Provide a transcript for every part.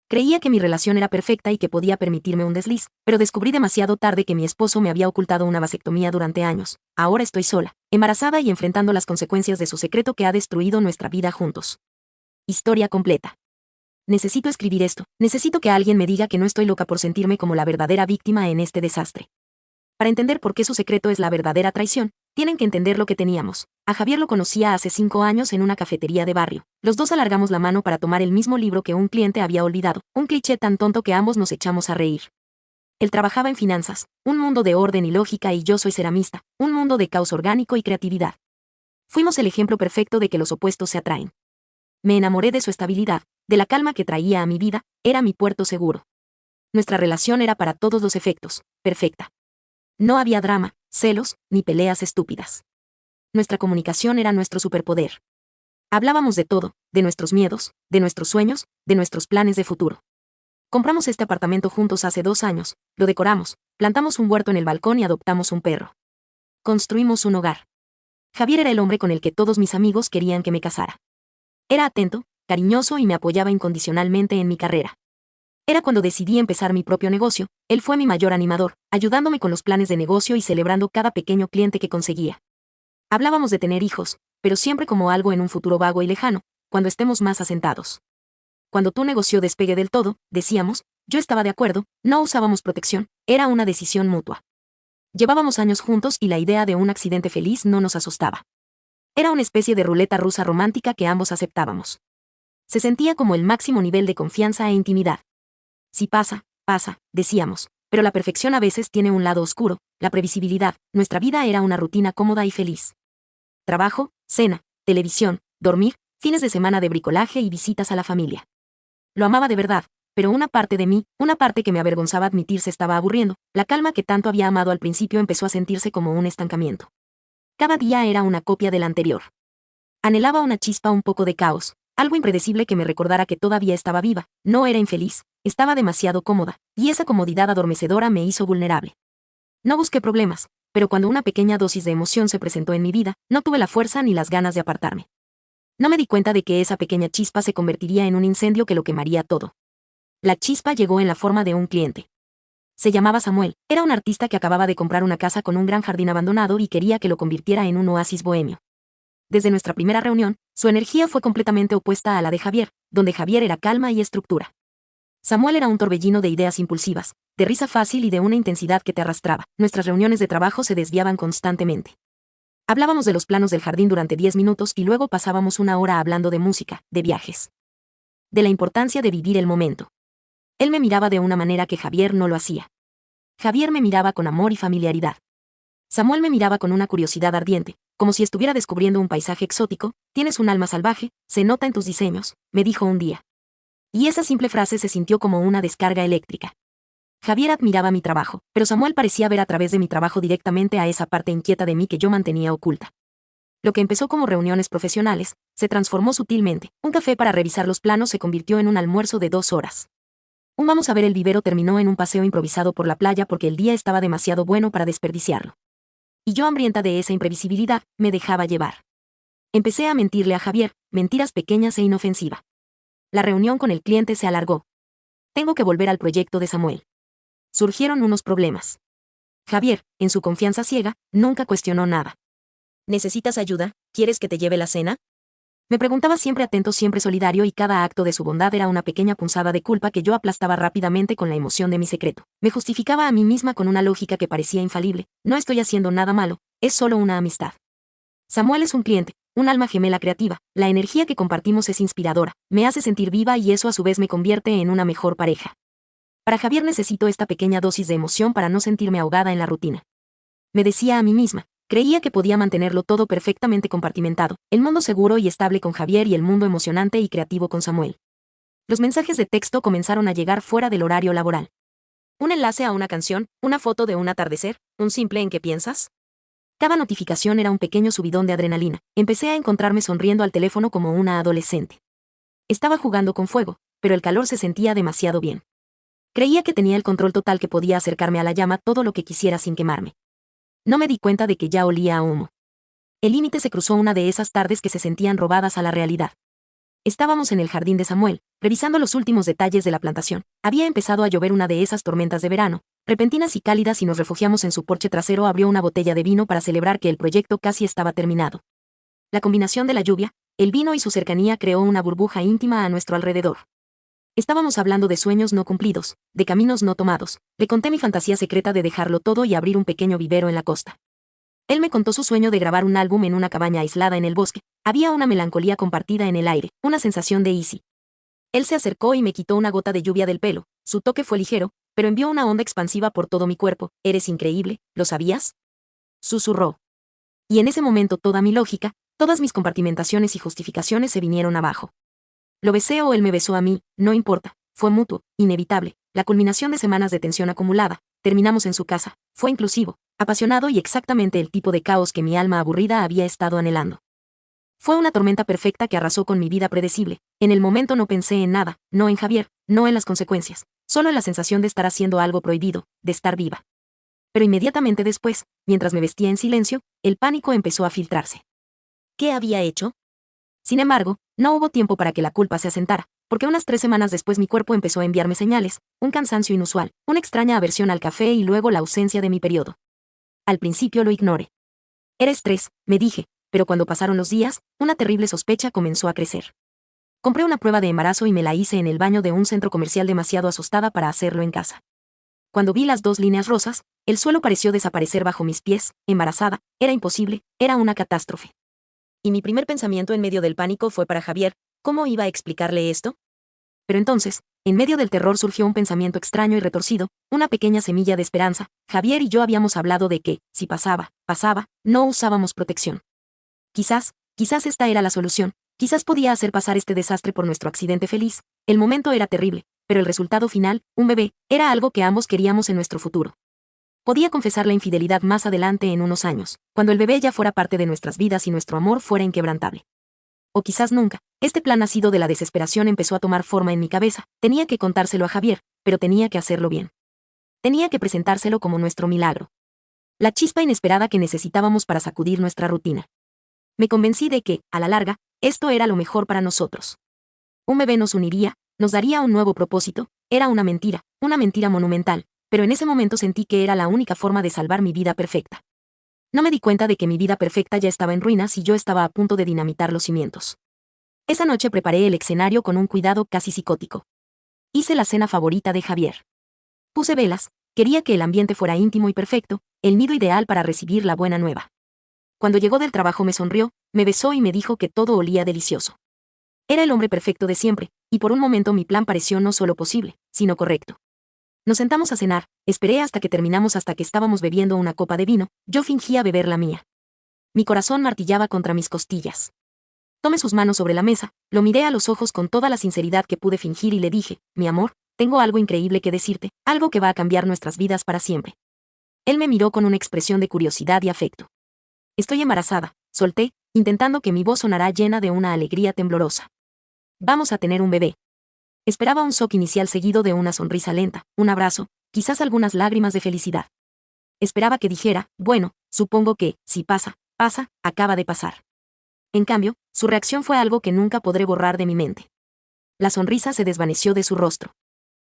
Creía que mi relación era perfecta y que podía permitirme un desliz, pero descubrí demasiado tarde que mi esposo me había ocultado una vasectomía durante años. Ahora estoy sola, embarazada y enfrentando las consecuencias de su secreto que ha destruido nuestra vida juntos. Historia completa. Necesito escribir esto, necesito que alguien me diga que no estoy loca por sentirme como la verdadera víctima en este desastre. Para entender por qué su secreto es la verdadera traición, tienen que entender lo que teníamos. A Javier lo conocía hace 5 años en una cafetería de barrio. Los dos alargamos la mano para tomar el mismo libro que un cliente había olvidado, un cliché tan tonto que ambos nos echamos a reír. Él trabajaba en finanzas, un mundo de orden y lógica, y yo soy ceramista, un mundo de caos orgánico y creatividad. Fuimos el ejemplo perfecto de que los opuestos se atraen. Me enamoré de su estabilidad, de la calma que traía a mi vida, era mi puerto seguro. Nuestra relación era para todos los efectos, perfecta. No había drama, celos, ni peleas estúpidas. Nuestra comunicación era nuestro superpoder. Hablábamos de todo, de nuestros miedos, de nuestros sueños, de nuestros planes de futuro. Compramos este apartamento juntos hace 2 años, lo decoramos, plantamos un huerto en el balcón y adoptamos un perro. Construimos un hogar. Javier era el hombre con el que todos mis amigos querían que me casara. Era atento, cariñoso y me apoyaba incondicionalmente en mi carrera. Era cuando decidí empezar mi propio negocio, él fue mi mayor animador, ayudándome con los planes de negocio y celebrando cada pequeño cliente que conseguía. Hablábamos de tener hijos, pero siempre como algo en un futuro vago y lejano, cuando estemos más asentados. Cuando tu negocio despegue del todo, decíamos, yo estaba de acuerdo, no usábamos protección, era una decisión mutua. Llevábamos años juntos y la idea de un accidente feliz no nos asustaba. Era una especie de ruleta rusa romántica que ambos aceptábamos. Se sentía como el máximo nivel de confianza e intimidad. Si pasa, pasa, decíamos, pero la perfección a veces tiene un lado oscuro, la previsibilidad. Nuestra vida era una rutina cómoda y feliz. Trabajo, cena, televisión, dormir, fines de semana de bricolaje y visitas a la familia. Lo amaba de verdad, pero una parte de mí, una parte que me avergonzaba admitir, se estaba aburriendo. La calma que tanto había amado al principio empezó a sentirse como un estancamiento. Cada día era una copia del anterior. Anhelaba una chispa, un poco de caos, algo impredecible que me recordara que todavía estaba viva. No era infeliz, estaba demasiado cómoda, y esa comodidad adormecedora me hizo vulnerable. No busqué problemas, pero cuando una pequeña dosis de emoción se presentó en mi vida, no tuve la fuerza ni las ganas de apartarme. No me di cuenta de que esa pequeña chispa se convertiría en un incendio que lo quemaría todo. La chispa llegó en la forma de un cliente. Se llamaba Samuel, era un artista que acababa de comprar una casa con un gran jardín abandonado y quería que lo convirtiera en un oasis bohemio. Desde nuestra primera reunión, su energía fue completamente opuesta a la de Javier, donde Javier era calma y estructura. Samuel era un torbellino de ideas impulsivas, de risa fácil y de una intensidad que te arrastraba. Nuestras reuniones de trabajo se desviaban constantemente. Hablábamos de los planos del jardín durante 10 minutos y luego pasábamos 1 hora hablando de música, de viajes. De la importancia de vivir el momento. Él me miraba de una manera que Javier no lo hacía. Javier me miraba con amor y familiaridad. Samuel me miraba con una curiosidad ardiente, como si estuviera descubriendo un paisaje exótico. Tienes un alma salvaje, se nota en tus diseños, me dijo un día. Y esa simple frase se sintió como una descarga eléctrica. Javier admiraba mi trabajo, pero Samuel parecía ver a través de mi trabajo directamente a esa parte inquieta de mí que yo mantenía oculta. Lo que empezó como reuniones profesionales, se transformó sutilmente. Un café para revisar los planos se convirtió en un almuerzo de 2 horas. Un vamos a ver el vivero terminó en un paseo improvisado por la playa porque el día estaba demasiado bueno para desperdiciarlo. Y yo, hambrienta de esa imprevisibilidad, me dejaba llevar. Empecé a mentirle a Javier, mentiras pequeñas e inofensivas. La reunión con el cliente se alargó. Tengo que volver al proyecto de Samuel. Surgieron unos problemas. Javier, en su confianza ciega, nunca cuestionó nada. ¿Necesitas ayuda? ¿Quieres que te lleve la cena? Me preguntaba, siempre atento, siempre solidario, y cada acto de su bondad era una pequeña punzada de culpa que yo aplastaba rápidamente con la emoción de mi secreto. Me justificaba a mí misma con una lógica que parecía infalible. No estoy haciendo nada malo, es solo una amistad. Samuel es un cliente, un alma gemela creativa. La energía que compartimos es inspiradora, me hace sentir viva y eso a su vez me convierte en una mejor pareja. Para Javier necesito esta pequeña dosis de emoción para no sentirme ahogada en la rutina. Me decía a mí misma. Creía que podía mantenerlo todo perfectamente compartimentado, el mundo seguro y estable con Javier y el mundo emocionante y creativo con Samuel. Los mensajes de texto comenzaron a llegar fuera del horario laboral. Un enlace a una canción, una foto de un atardecer, un simple ¿en qué piensas? Cada notificación era un pequeño subidón de adrenalina. Empecé a encontrarme sonriendo al teléfono como una adolescente. Estaba jugando con fuego, pero el calor se sentía demasiado bien. Creía que tenía el control total, que podía acercarme a la llama todo lo que quisiera sin quemarme. No me di cuenta de que ya olía a humo. El límite se cruzó una de esas tardes que se sentían robadas a la realidad. Estábamos en el jardín de Samuel, revisando los últimos detalles de la plantación. Había empezado a llover una de esas tormentas de verano, repentinas y cálidas, y nos refugiamos en su porche trasero. Abrió una botella de vino para celebrar que el proyecto casi estaba terminado. La combinación de la lluvia, el vino y su cercanía creó una burbuja íntima a nuestro alrededor. Estábamos hablando de sueños no cumplidos, de caminos no tomados. Le conté mi fantasía secreta de dejarlo todo y abrir un pequeño vivero en la costa. Él me contó su sueño de grabar un álbum en una cabaña aislada en el bosque. Había una melancolía compartida en el aire, una sensación de easy. Él se acercó y me quitó una gota de lluvia del pelo. Su toque fue ligero, pero envió una onda expansiva por todo mi cuerpo. «Eres increíble, ¿lo sabías?», susurró. Y en ese momento toda mi lógica, todas mis compartimentaciones y justificaciones se vinieron abajo. Lo besé o él me besó a mí, no importa, fue mutuo, inevitable, la culminación de semanas de tensión acumulada. Terminamos en su casa, fue inclusivo, apasionado y exactamente el tipo de caos que mi alma aburrida había estado anhelando. Fue una tormenta perfecta que arrasó con mi vida predecible. En el momento no pensé en nada, no en Javier, no en las consecuencias, solo en la sensación de estar haciendo algo prohibido, de estar viva. Pero inmediatamente después, mientras me vestía en silencio, el pánico empezó a filtrarse. ¿Qué había hecho? Sin embargo, no hubo tiempo para que la culpa se asentara, porque unas 3 semanas después mi cuerpo empezó a enviarme señales, un cansancio inusual, una extraña aversión al café y luego la ausencia de mi periodo. Al principio lo ignoré. Era estrés, me dije, pero cuando pasaron los días, una terrible sospecha comenzó a crecer. Compré una prueba de embarazo y me la hice en el baño de un centro comercial, demasiado asustada para hacerlo en casa. Cuando vi las 2 líneas rosas, el suelo pareció desaparecer bajo mis pies. Embarazada, era imposible, era una catástrofe. Y mi primer pensamiento en medio del pánico fue para Javier: ¿cómo iba a explicarle esto? Pero entonces, en medio del terror surgió un pensamiento extraño y retorcido, una pequeña semilla de esperanza. Javier y yo habíamos hablado de que, si pasaba, no usábamos protección. Quizás esta era la solución, quizás podía hacer pasar este desastre por nuestro accidente feliz. El momento era terrible, pero el resultado final, un bebé, era algo que ambos queríamos en nuestro futuro. Podía confesar la infidelidad más adelante en unos años, cuando el bebé ya fuera parte de nuestras vidas y nuestro amor fuera inquebrantable. O quizás nunca. Este plan nacido de la desesperación empezó a tomar forma en mi cabeza. Tenía que contárselo a Javier, pero tenía que hacerlo bien. Tenía que presentárselo como nuestro milagro. La chispa inesperada que necesitábamos para sacudir nuestra rutina. Me convencí de que, a la larga, esto era lo mejor para nosotros. Un bebé nos uniría, nos daría un nuevo propósito. Era una mentira monumental, pero en ese momento sentí que era la única forma de salvar mi vida perfecta. No me di cuenta de que mi vida perfecta ya estaba en ruinas y yo estaba a punto de dinamitar los cimientos. Esa noche preparé el escenario con un cuidado casi psicótico. Hice la cena favorita de Javier. Puse velas, quería que el ambiente fuera íntimo y perfecto, el nido ideal para recibir la buena nueva. Cuando llegó del trabajo me sonrió, me besó y me dijo que todo olía delicioso. Era el hombre perfecto de siempre, y por un momento mi plan pareció no solo posible, sino correcto. Nos sentamos a cenar, esperé hasta que terminamos, hasta que estábamos bebiendo una copa de vino. Yo fingía beber la mía. Mi corazón martillaba contra mis costillas. Tomé sus manos sobre la mesa, lo miré a los ojos con toda la sinceridad que pude fingir y le dije: mi amor, tengo algo increíble que decirte, algo que va a cambiar nuestras vidas para siempre. Él me miró con una expresión de curiosidad y afecto. Estoy embarazada, solté, intentando que mi voz sonara llena de una alegría temblorosa. Vamos a tener un bebé. Esperaba un shock inicial seguido de una sonrisa lenta, un abrazo, quizás algunas lágrimas de felicidad. Esperaba que dijera: bueno, supongo que, si pasa, acaba de pasar. En cambio, su reacción fue algo que nunca podré borrar de mi mente. La sonrisa se desvaneció de su rostro.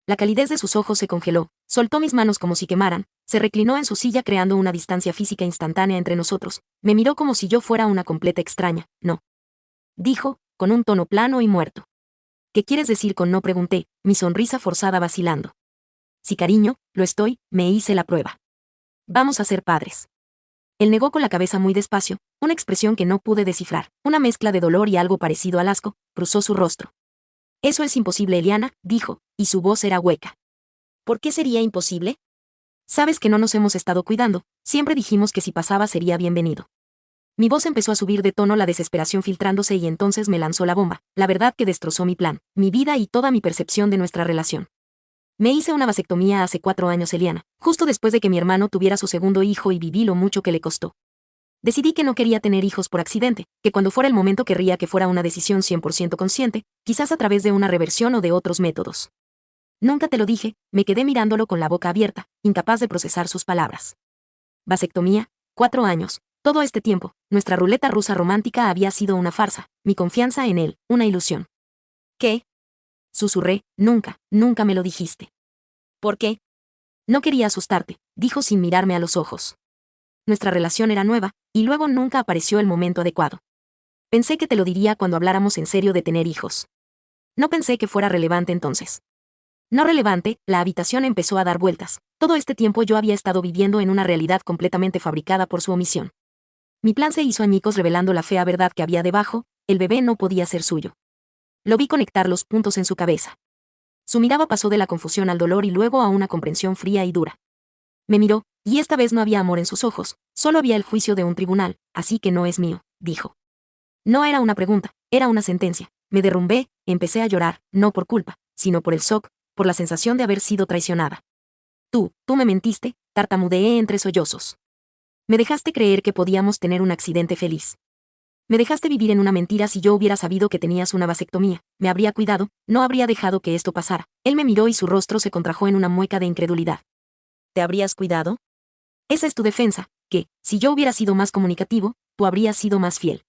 La calidez de sus ojos se congeló, soltó mis manos como si quemaran, se reclinó en su silla creando una distancia física instantánea entre nosotros, me miró como si yo fuera una completa extraña. No. Dijo, con un tono plano y muerto. ¿Qué quieres decir con no?, pregunté, mi sonrisa forzada vacilando. Sí, cariño, lo estoy, me hice la prueba. Vamos a ser padres. Él negó con la cabeza muy despacio, una expresión que no pude descifrar, una mezcla de dolor y algo parecido al asco, cruzó su rostro. Eso es imposible, Eliana, dijo, y su voz era hueca. ¿Por qué sería imposible? Sabes que no nos hemos estado cuidando, siempre dijimos que si pasaba sería bienvenido. Mi voz empezó a subir de tono, la desesperación filtrándose, y entonces me lanzó la bomba, la verdad que destrozó mi plan, mi vida y toda mi percepción de nuestra relación. Me hice una vasectomía hace 4 años, Eliana, justo después de que mi hermano tuviera su segundo hijo, y viví lo mucho que le costó. Decidí que no quería tener hijos por accidente, que cuando fuera el momento querría que fuera una decisión 100% consciente, quizás a través de una reversión o de otros métodos. Nunca te lo dije, me quedé mirándolo con la boca abierta, incapaz de procesar sus palabras. Vasectomía, 4 años. Todo este tiempo, nuestra ruleta rusa romántica había sido una farsa, mi confianza en él, una ilusión. ¿Qué? Susurré, nunca, nunca me lo dijiste. ¿Por qué? No quería asustarte, dijo sin mirarme a los ojos. Nuestra relación era nueva, y luego nunca apareció el momento adecuado. Pensé que te lo diría cuando habláramos en serio de tener hijos. No pensé que fuera relevante entonces. No relevante, la habitación empezó a dar vueltas. Todo este tiempo yo había estado viviendo en una realidad completamente fabricada por su omisión. Mi plan se hizo añicos revelando la fea verdad que había debajo: el bebé no podía ser suyo. Lo vi conectar los puntos en su cabeza. Su mirada pasó de la confusión al dolor y luego a una comprensión fría y dura. Me miró, y esta vez no había amor en sus ojos, solo había el juicio de un tribunal. Así que no es mío, dijo. No era una pregunta, era una sentencia. Me derrumbé, empecé a llorar, no por culpa, sino por el shock, por la sensación de haber sido traicionada. Tú me mentiste, tartamudeé entre sollozos. Me dejaste creer que podíamos tener un accidente feliz. Me dejaste vivir en una mentira. Si yo hubiera sabido que tenías una vasectomía, me habría cuidado, no habría dejado que esto pasara. Él me miró y su rostro se contrajo en una mueca de incredulidad. ¿Te habrías cuidado? Esa es tu defensa, que, si yo hubiera sido más comunicativo, tú habrías sido más fiel.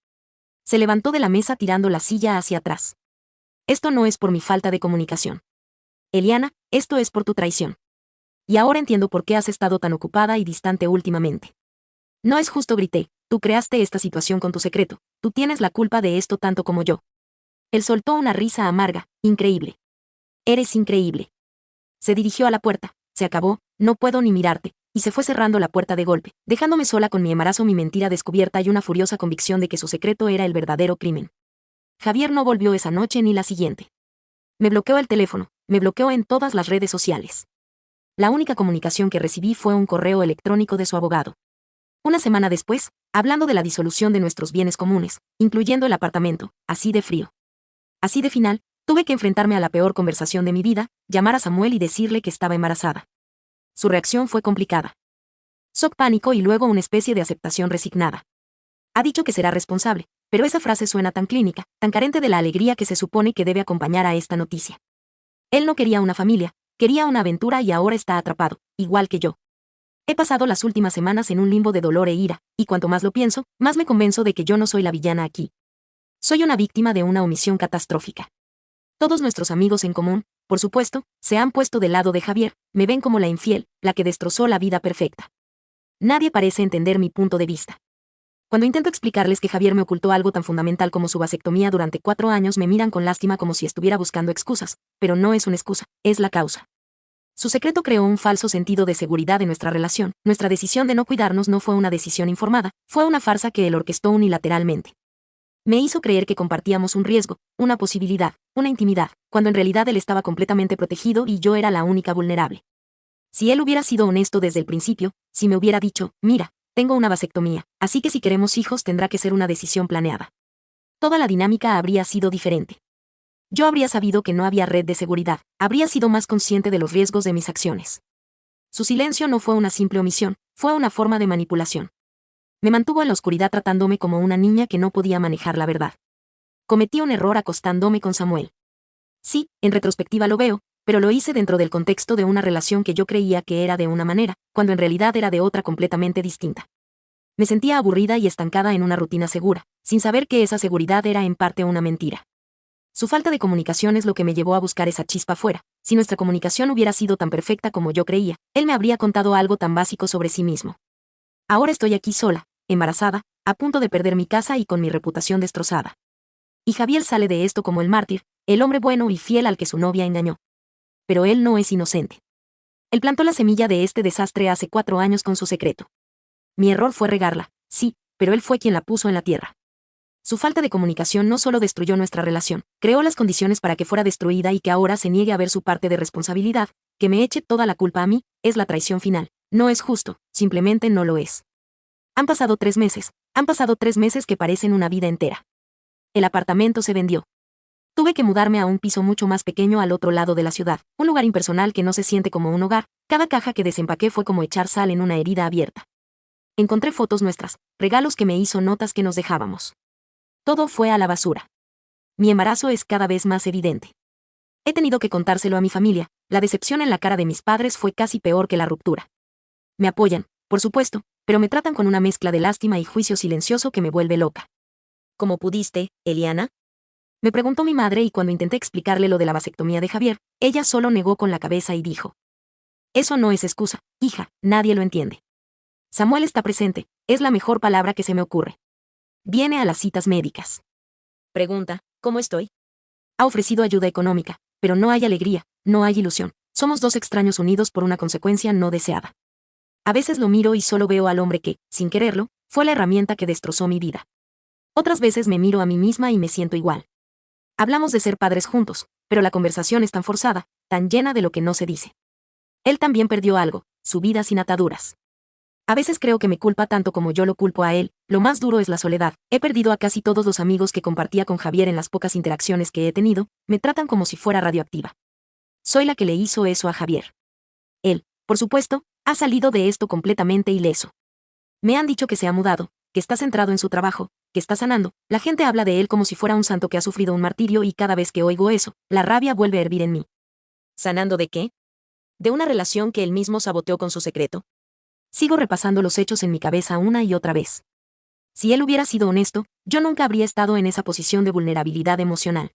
Se levantó de la mesa tirando la silla hacia atrás. Esto no es por mi falta de comunicación. Eliana, esto es por tu traición. Y ahora entiendo por qué has estado tan ocupada y distante últimamente. No es justo, grité, tú creaste esta situación con tu secreto, tú tienes la culpa de esto tanto como yo. Él soltó una risa amarga, increíble. Eres increíble. Se dirigió a la puerta, se acabó, no puedo ni mirarte, y se fue cerrando la puerta de golpe, dejándome sola con mi embarazo, mi mentira descubierta y una furiosa convicción de que su secreto era el verdadero crimen. Javier no volvió esa noche ni la siguiente. Me bloqueó el teléfono, me bloqueó en todas las redes sociales. La única comunicación que recibí fue un correo electrónico de su abogado. Una semana después, hablando de la disolución de nuestros bienes comunes, incluyendo el apartamento, así de frío. Así de final, tuve que enfrentarme a la peor conversación de mi vida, llamar a Samuel y decirle que estaba embarazada. Su reacción fue complicada. Shock, pánico y luego una especie de aceptación resignada. Ha dicho que será responsable, pero esa frase suena tan clínica, tan carente de la alegría que se supone que debe acompañar a esta noticia. Él no quería una familia, quería una aventura y ahora está atrapado, igual que yo. He pasado las últimas semanas en un limbo de dolor e ira, y cuanto más lo pienso, más me convenzo de que yo no soy la villana aquí. Soy una víctima de una omisión catastrófica. Todos nuestros amigos en común, por supuesto, se han puesto del lado de Javier, me ven como la infiel, la que destrozó la vida perfecta. Nadie parece entender mi punto de vista. Cuando intento explicarles que Javier me ocultó algo tan fundamental como su vasectomía durante 4 años, me miran con lástima como si estuviera buscando excusas, pero no es una excusa, es la causa. Su secreto creó un falso sentido de seguridad en nuestra relación. Nuestra decisión de no cuidarnos no fue una decisión informada, fue una farsa que él orquestó unilateralmente. Me hizo creer que compartíamos un riesgo, una posibilidad, una intimidad, cuando en realidad él estaba completamente protegido y yo era la única vulnerable. Si él hubiera sido honesto desde el principio, si me hubiera dicho, mira, tengo una vasectomía, así que si queremos hijos tendrá que ser una decisión planeada. Toda la dinámica habría sido diferente. Yo habría sabido que no había red de seguridad, habría sido más consciente de los riesgos de mis acciones. Su silencio no fue una simple omisión, fue una forma de manipulación. Me mantuvo en la oscuridad tratándome como una niña que no podía manejar la verdad. Cometí un error acostándome con Samuel. Sí, en retrospectiva lo veo, pero lo hice dentro del contexto de una relación que yo creía que era de una manera, cuando en realidad era de otra completamente distinta. Me sentía aburrida y estancada en una rutina segura, sin saber que esa seguridad era en parte una mentira. Su falta de comunicación es lo que me llevó a buscar esa chispa afuera. Si nuestra comunicación hubiera sido tan perfecta como yo creía, él me habría contado algo tan básico sobre sí mismo. Ahora estoy aquí sola, embarazada, a punto de perder mi casa y con mi reputación destrozada. Y Javier sale de esto como el mártir, el hombre bueno y fiel al que su novia engañó. Pero él no es inocente. Él plantó la semilla de este desastre hace 4 años con su secreto. Mi error fue regarla, sí, pero él fue quien la puso en la tierra. Su falta de comunicación no solo destruyó nuestra relación, creó las condiciones para que fuera destruida y que ahora se niegue a ver su parte de responsabilidad, que me eche toda la culpa a mí, es la traición final. No es justo, simplemente no lo es. Han pasado 3 meses, que parecen una vida entera. El apartamento se vendió. Tuve que mudarme a un piso mucho más pequeño al otro lado de la ciudad, un lugar impersonal que no se siente como un hogar. Cada caja que desempaqué fue como echar sal en una herida abierta. Encontré fotos nuestras, regalos que me hizo, notas que nos dejábamos. Todo fue a la basura. Mi embarazo es cada vez más evidente. He tenido que contárselo a mi familia, la decepción en la cara de mis padres fue casi peor que la ruptura. Me apoyan, por supuesto, pero me tratan con una mezcla de lástima y juicio silencioso que me vuelve loca. ¿Cómo pudiste, Eliana? Me preguntó mi madre y cuando intenté explicarle lo de la vasectomía de Javier, ella solo negó con la cabeza y dijo: eso no es excusa, hija, nadie lo entiende. Samuel está presente, es la mejor palabra que se me ocurre. Viene a las citas médicas. Pregunta: ¿cómo estoy? Ha ofrecido ayuda económica, pero no hay alegría, no hay ilusión. Somos dos extraños unidos por una consecuencia no deseada. A veces lo miro y solo veo al hombre que, sin quererlo, fue la herramienta que destrozó mi vida. Otras veces me miro a mí misma y me siento igual. Hablamos de ser padres juntos, pero la conversación es tan forzada, tan llena de lo que no se dice. Él también perdió algo, su vida sin ataduras. A veces creo que me culpa tanto como yo lo culpo a él. Lo más duro es la soledad. He perdido a casi todos los amigos que compartía con Javier en las pocas interacciones que he tenido, me tratan como si fuera radioactiva. Soy la que le hizo eso a Javier. Él, por supuesto, ha salido de esto completamente ileso. Me han dicho que se ha mudado, que está centrado en su trabajo, que está sanando. La gente habla de él como si fuera un santo que ha sufrido un martirio y cada vez que oigo eso, la rabia vuelve a hervir en mí. ¿Sanando de qué? ¿De una relación que él mismo saboteó con su secreto? Sigo repasando los hechos en mi cabeza una y otra vez. Si él hubiera sido honesto, yo nunca habría estado en esa posición de vulnerabilidad emocional.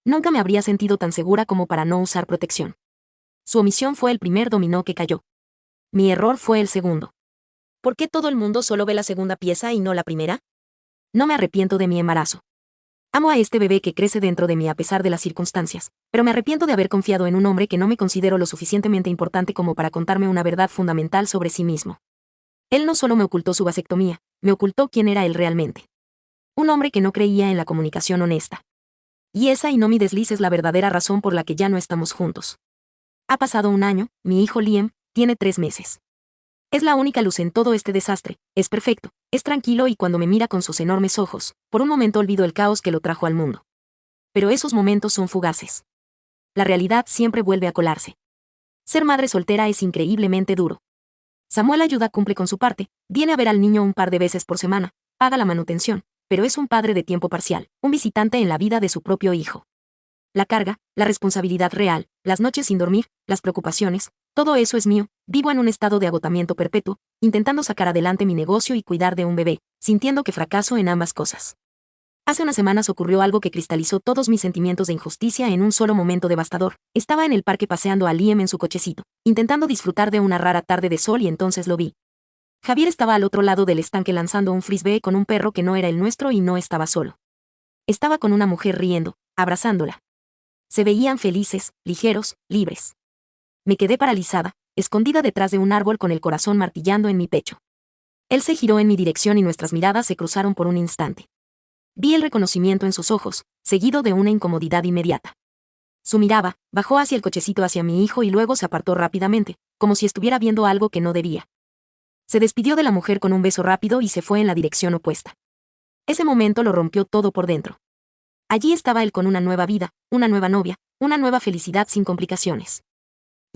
Nunca me habría sentido tan segura como para no usar protección. Su omisión fue el primer dominó que cayó. Mi error fue el segundo. ¿Por qué todo el mundo solo ve la segunda pieza y no la primera? No me arrepiento de mi embarazo. Amo a este bebé que crece dentro de mí a pesar de las circunstancias, pero me arrepiento de haber confiado en un hombre que no me considero lo suficientemente importante como para contarme una verdad fundamental sobre sí mismo. Él no solo me ocultó su vasectomía, me ocultó quién era él realmente. Un hombre que no creía en la comunicación honesta. Y esa y no mi desliz es la verdadera razón por la que ya no estamos juntos. Ha pasado un año, mi hijo Liam tiene 3 meses. Es la única luz en todo este desastre, es perfecto, es tranquilo y cuando me mira con sus enormes ojos, por un momento olvido el caos que lo trajo al mundo. Pero esos momentos son fugaces. La realidad siempre vuelve a colarse. Ser madre soltera es increíblemente duro. Samuel ayuda, cumple con su parte, viene a ver al niño un par de veces por semana, paga la manutención, pero es un padre de tiempo parcial, un visitante en la vida de su propio hijo. La carga, la responsabilidad real, las noches sin dormir, las preocupaciones, todo eso es mío. Vivo en un estado de agotamiento perpetuo, intentando sacar adelante mi negocio y cuidar de un bebé, sintiendo que fracaso en ambas cosas. Hace unas semanas ocurrió algo que cristalizó todos mis sentimientos de injusticia en un solo momento devastador. Estaba en el parque paseando a Liam en su cochecito, intentando disfrutar de una rara tarde de sol y entonces lo vi. Javier estaba al otro lado del estanque lanzando un frisbee con un perro que no era el nuestro y no estaba solo. Estaba con una mujer riendo, abrazándola. Se veían felices, ligeros, libres. Me quedé paralizada, escondida detrás de un árbol con el corazón martillando en mi pecho. Él se giró en mi dirección y nuestras miradas se cruzaron por un instante. Vi el reconocimiento en sus ojos, seguido de una incomodidad inmediata. Su mirada bajó hacia el cochecito hacia mi hijo y luego se apartó rápidamente, como si estuviera viendo algo que no debía. Se despidió de la mujer con un beso rápido y se fue en la dirección opuesta. Ese momento lo rompió todo por dentro. Allí estaba él con una nueva vida, una nueva novia, una nueva felicidad sin complicaciones.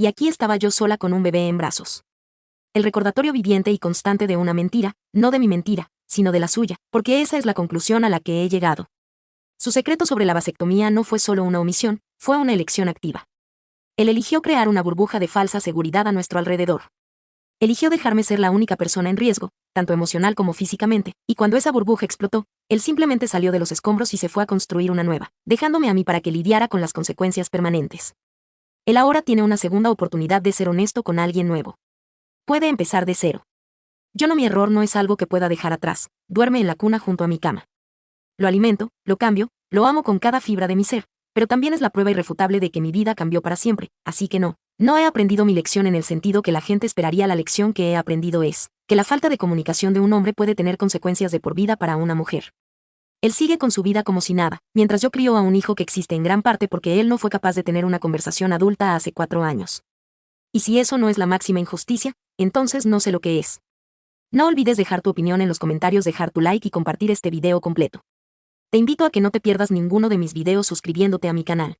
Y aquí estaba yo sola con un bebé en brazos. El recordatorio viviente y constante de una mentira, no de mi mentira, sino de la suya, porque esa es la conclusión a la que he llegado. Su secreto sobre la vasectomía no fue solo una omisión, fue una elección activa. Él eligió crear una burbuja de falsa seguridad a nuestro alrededor. Eligió dejarme ser la única persona en riesgo, tanto emocional como físicamente, y cuando esa burbuja explotó, él simplemente salió de los escombros y se fue a construir una nueva, dejándome a mí para que lidiara con las consecuencias permanentes. Él ahora tiene una segunda oportunidad de ser honesto con alguien nuevo. Puede empezar de cero. Mi error no es algo que pueda dejar atrás, duerme en la cuna junto a mi cama. Lo alimento, lo cambio, lo amo con cada fibra de mi ser, pero también es la prueba irrefutable de que mi vida cambió para siempre, así que no he aprendido mi lección en el sentido que la gente esperaría. La lección que he aprendido es que la falta de comunicación de un hombre puede tener consecuencias de por vida para una mujer. Él sigue con su vida como si nada, mientras yo crío a un hijo que existe en gran parte porque él no fue capaz de tener una conversación adulta hace 4 años. Y si eso no es la máxima injusticia, entonces no sé lo que es. No olvides dejar tu opinión en los comentarios, dejar tu like y compartir este video completo. Te invito a que no te pierdas ninguno de mis videos suscribiéndote a mi canal.